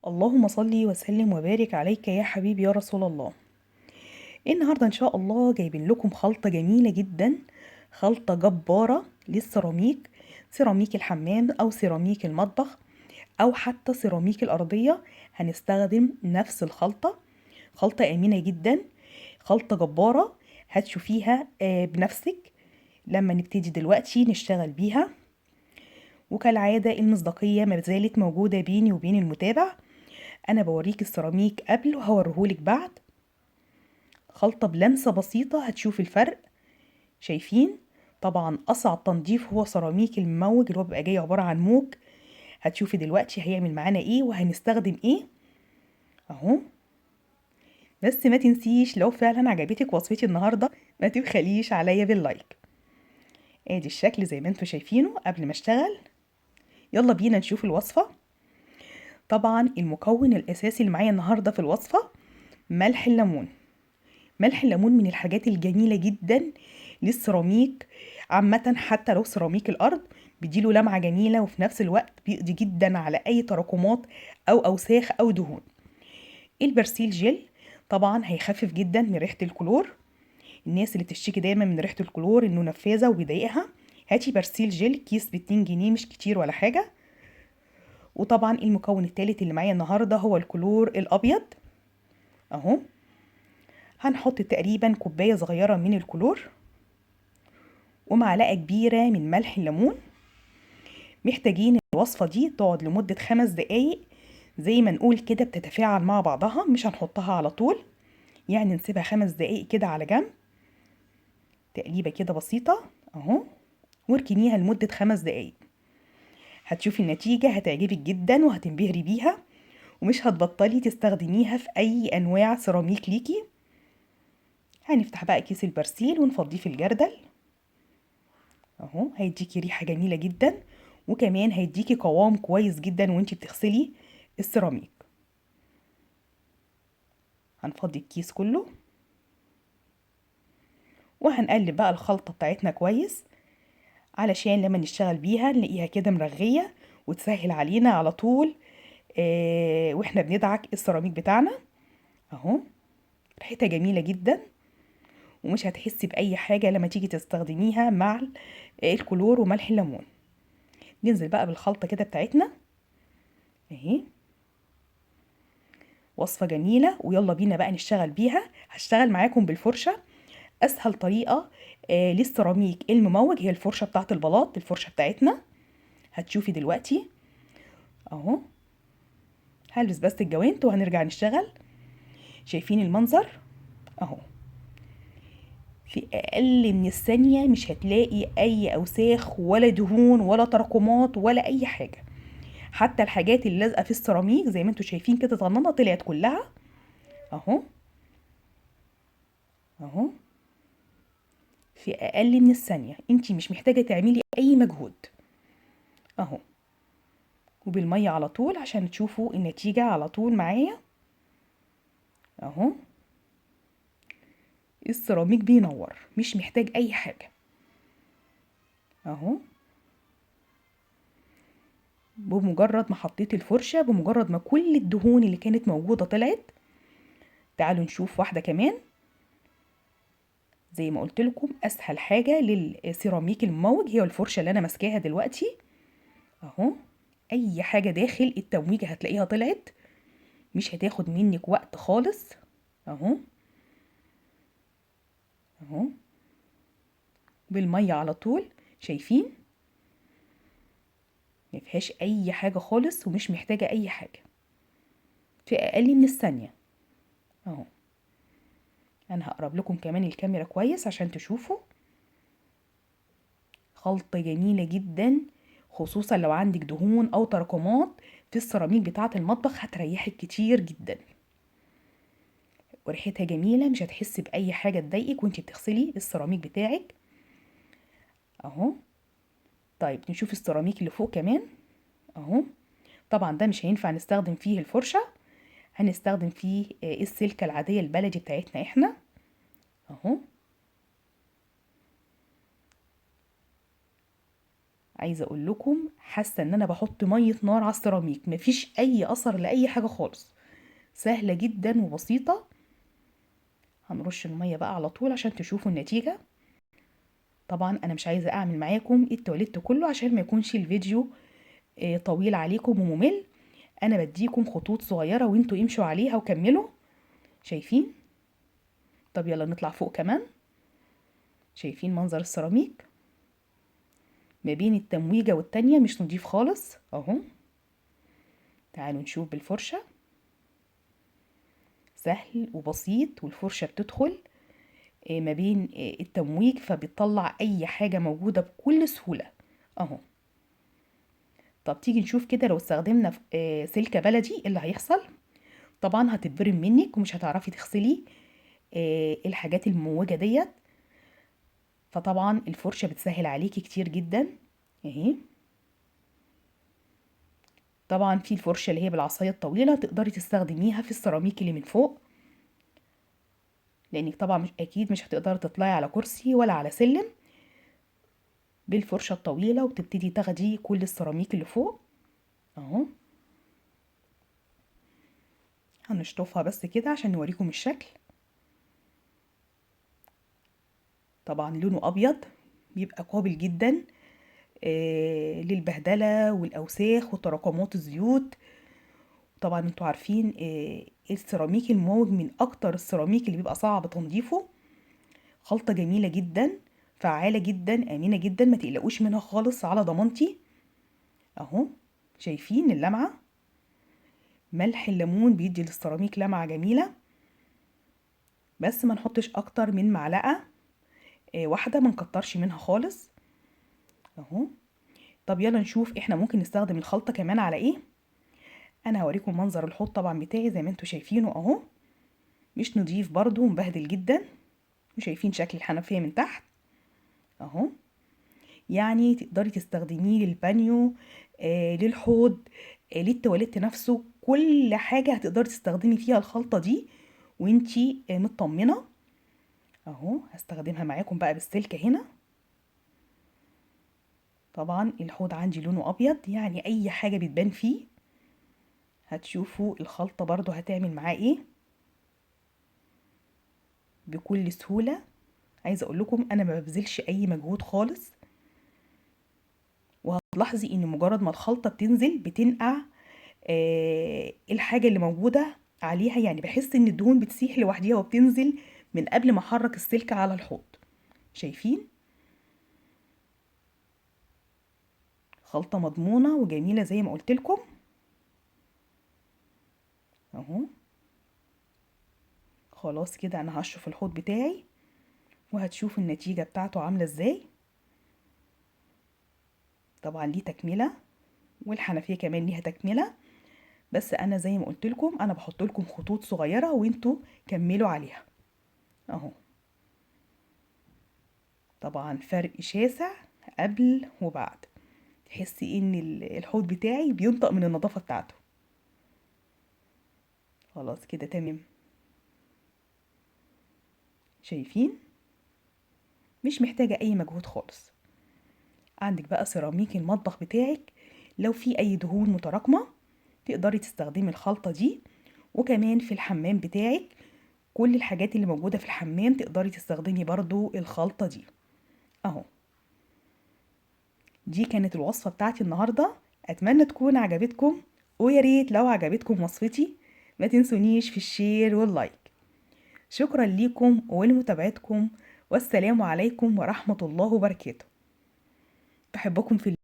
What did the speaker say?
اللهم صل وسلم وبارك عليك يا حبيبي يا رسول الله. النهارده ان شاء الله جايبين لكم خلطة جميلة جدا، خلطة جبارة للسيراميك، سيراميك الحمام او سيراميك المطبخ او حتى سيراميك الارضية. هنستخدم نفس الخلطة، خلطة امنة جدا، خلطة جبارة هتشوفيها بنفسك لما نبتدي دلوقتي نشتغل بيها. وكالعادة المصداقية ما زالت موجودة بيني وبين المتابع. انا بوريك السيراميك قبل وهوريهولك بعد. خلطة بلمسة بسيطة هتشوف الفرق. شايفين؟ طبعا اصعب تنظيف هو سيراميك المموج اللي هو بيبقى جاي عبارة عن موج. هتشوفي دلوقتي هيعمل معانا ايه وهنستخدم ايه اهو. بس ما تنسيش لو فعلا عجبتك وصفتي النهاردة ما تبخليش عليا باللايك. ادي الشكل زي ما انتوا شايفينه قبل ما اشتغل. يلا بينا نشوف الوصفة. طبعا المكون الاساسي اللي معايا النهاردة في الوصفة ملح الليمون. ملح الليمون من الحاجات الجميلة جدا للسيراميك عامة، حتى لو سيراميك الأرض بيديله لمعة جميلة وفي نفس الوقت بيقضي جدا على أي تراكمات أو أوساخ أو دهون. البرسيل جل طبعا هيخفف جدا من ريحة الكلور. الناس اللي بتشتكي دايما من ريحة الكلور إنه نفاذة وبيضايقها، هاتي برسيل جل كيس ب2 جنيه، مش كتير ولا حاجة. وطبعا المكون التالت اللي معايا النهاردة هو الكلور الأبيض أهو. هنحط تقريبا كوباية صغيرة من الكلور ومعلقة كبيرة من ملح الليمون. محتاجين الوصفة دي تقعد لمدة 5 دقايق زي ما نقول كده بتتفاعل مع بعضها، مش هنحطها على طول، يعني نسيبها 5 دقايق كده على جنب، تقليبة كده بسيطة اهو، واركنيها لمدة 5 دقايق. هتشوفي النتيجة هتعجبك جدا وهتنبهري بيها ومش هتبطلي تستخدميها في اي انواع سيراميك ليكي. هنفتح بقى كيس البرسيل ونفضيه في الجردل اهو. هيديكي ريحة جميلة جدا وكمان هيديكي قوام كويس جدا وانتي بتغسلي السيراميك. هنفضي الكيس كله وهنقلب بقى الخلطة بتاعتنا كويس علشان لما نشتغل بيها نلاقيها كده مرغية وتسهل علينا على طول واحنا بندعك السيراميك بتاعنا اهو. ريحتها جميلة جدا ومش هتحسي بأي حاجة لما تيجي تستخدميها مع الكلور وملح الليمون. ننزل بقى بالخلطة كده بتاعتنا اهي. وصفة جميلة ويلا بينا بقى نشتغل بيها. هشتغل معاكم بالفرشة، اسهل طريقة للسيراميك المموج هي الفرشة بتاعت البلاط، الفرشة بتاعتنا. هتشوفي دلوقتي اهو. هلبس بس الجوانت وهنرجع نشتغل. شايفين المنظر اهو. في اقل من الثانية مش هتلاقي اي اوساخ ولا دهون ولا تراكمات ولا اي حاجة. حتى الحاجات اللي لازقة في السيراميك زي ما انتوا شايفين كده طنانة طلعت كلها اهو اهو. في اقل من الثانية انتي مش محتاجة تعملي اي مجهود اهو. وبالمية على طول عشان تشوفوا النتيجة على طول معايا اهو. السيراميك بينور مش محتاج اي حاجة اهو. بمجرد ما حطيت الفرشة، بمجرد ما كل الدهون اللي كانت موجودة طلعت. تعالوا نشوف واحدة كمان. زي ما قلت لكم اسهل حاجة للسيراميك المموج هي الفرشة اللي انا ماسكاها دلوقتي اهو. اي حاجة داخل التمويجة هتلاقيها طلعت، مش هتاخد منك وقت خالص اهو اهو. بالمية على طول. شايفين؟ مفيهاش اي حاجة خالص ومش محتاجة اي حاجة، في اقل من الثانية اهو. انا هقرب لكم كمان الكاميرا كويس عشان تشوفوا. خلطة جميلة جدا، خصوصا لو عندك دهون او تراكمات في السيراميك بتاعة المطبخ هتريحك كتير جدا. وريحتها جميلة مش هتحسي بأي حاجة تضايقك وانتي بتغسلي السيراميك بتاعك اهو. طيب نشوف السيراميك اللي فوق كمان اهو. طبعا ده مش هينفع نستخدم فيه الفرشة، هنستخدم فيه السلكة العادية البلدي بتاعتنا احنا اهو. عايزه اقول لكم حاسه ان انا بحط ميه نار على السيراميك، مفيش اي اثر لاي حاجه خالص، سهله جدا وبسيطه. هنرش الميه بقى على طول عشان تشوفوا النتيجه. طبعا انا مش عايزه اعمل معاكم التواليت كله عشان ما يكونش الفيديو طويل عليكم وممل. انا بديكم خطوط صغيره وانتوا امشوا عليها وكملوا. شايفين؟ طب يلا نطلع فوق كمان. شايفين منظر السيراميك ما بين التمويجه والتانية مش نضيف خالص اهو. تعالوا نشوف بالفرشه، سهل وبسيط، والفرشه بتدخل ما بين التمويج فبتطلع اي حاجه موجوده بكل سهوله اهو. طب تيجي نشوف كده لو استخدمنا سلكه بلدي ايه اللي هيحصل. طبعا هتتبرم منك ومش هتعرفي تغسلي الحاجات المموجه ديت، فطبعا الفرشه بتسهل عليكي كتير جدا اهي. طبعا في الفرشه اللي هي بالعصايه الطويله تقدري تستخدميها في السيراميك اللي من فوق، لانك طبعا مش اكيد مش هتقدري تطلعي على كرسي ولا على سلم بالفرشه الطويله وتبتدي تاخدي كل السيراميك اللي فوق اهو. هنشطفها بس كده عشان نوريكم الشكل. طبعا لونه ابيض بيبقى قابل جدا للبهدله والاوساخ وتراكمات الزيوت. طبعا انتوا عارفين السيراميك المموج من اكتر السيراميك اللي بيبقى صعب تنظيفه. خلطه جميله جدا، فعاله جدا، امنه جدا، ما تقلقوش منها خالص على ضمانتي اهو. شايفين اللمعه؟ ملح الليمون بيدي للسيراميك لمعه جميله، بس ما نحطش اكتر من معلقه واحده، ما نكترش منها خالص اهو. طب يلا نشوف احنا ممكن نستخدم الخلطه كمان على ايه. انا هوريكم منظر الحوض طبعا بتاعي زي ما انتوا شايفينه اهو، مش نضيف برضو ومبهدل جدا. وشايفين شكل الحنفيه من تحت اهو. يعني تقدري تستخدميه للبانيو للحوض للتواليت نفسه، كل حاجه هتقدري تستخدمي فيها الخلطه دي وانتي مطمنه اهو. هستخدمها معاكم بقى بالسلكه هنا. طبعا الحوض عندي لونه ابيض، يعني اي حاجه بتبان فيه. هتشوفوا الخلطه برضو هتعمل معاه ايه بكل سهوله. عايزه اقول لكم انا ما ببذلش اي مجهود خالص، وهتلاحظي ان مجرد ما الخلطه بتنزل بتنقع الحاجه اللي موجوده عليها، يعني بحس ان الدهون بتسيح لوحديها وبتنزل من قبل ما احرك السلكه على الحوض. شايفين؟ خلطه مضمونه وجميله زي ما قلت لكم اهو. خلاص كده انا هشرف الحوض بتاعي وهتشوف النتيجه بتاعته عامله ازاي. طبعا ليه تكمله والحنفيه كمان ليها تكمله، بس انا زي ما قلت لكم انا بحط لكم خطوط صغيره وانتوا كملوا عليها اهو. طبعا فرق شاسع قبل وبعد، تحسي ان الحوض بتاعي بينطق من النظافه بتاعته. خلاص كده تمام. شايفين؟ مش محتاجه اي مجهود خالص. عندك بقى سيراميك المطبخ بتاعك لو في اي دهون متراكمه تقدري تستخدمي الخلطه دي، وكمان في الحمام بتاعك كل الحاجات اللي موجوده في الحمام تقدري تستخدمي برضو الخلطه دي اهو. دي كانت الوصفه بتاعتي النهارده، اتمنى تكون عجبتكم، ويا ريت لو عجبتكم وصفتي ما تنسونيش في الشير واللايك. شكرا ليكم ولمتابعتكم، والسلام عليكم ورحمه الله وبركاته. بحبكم في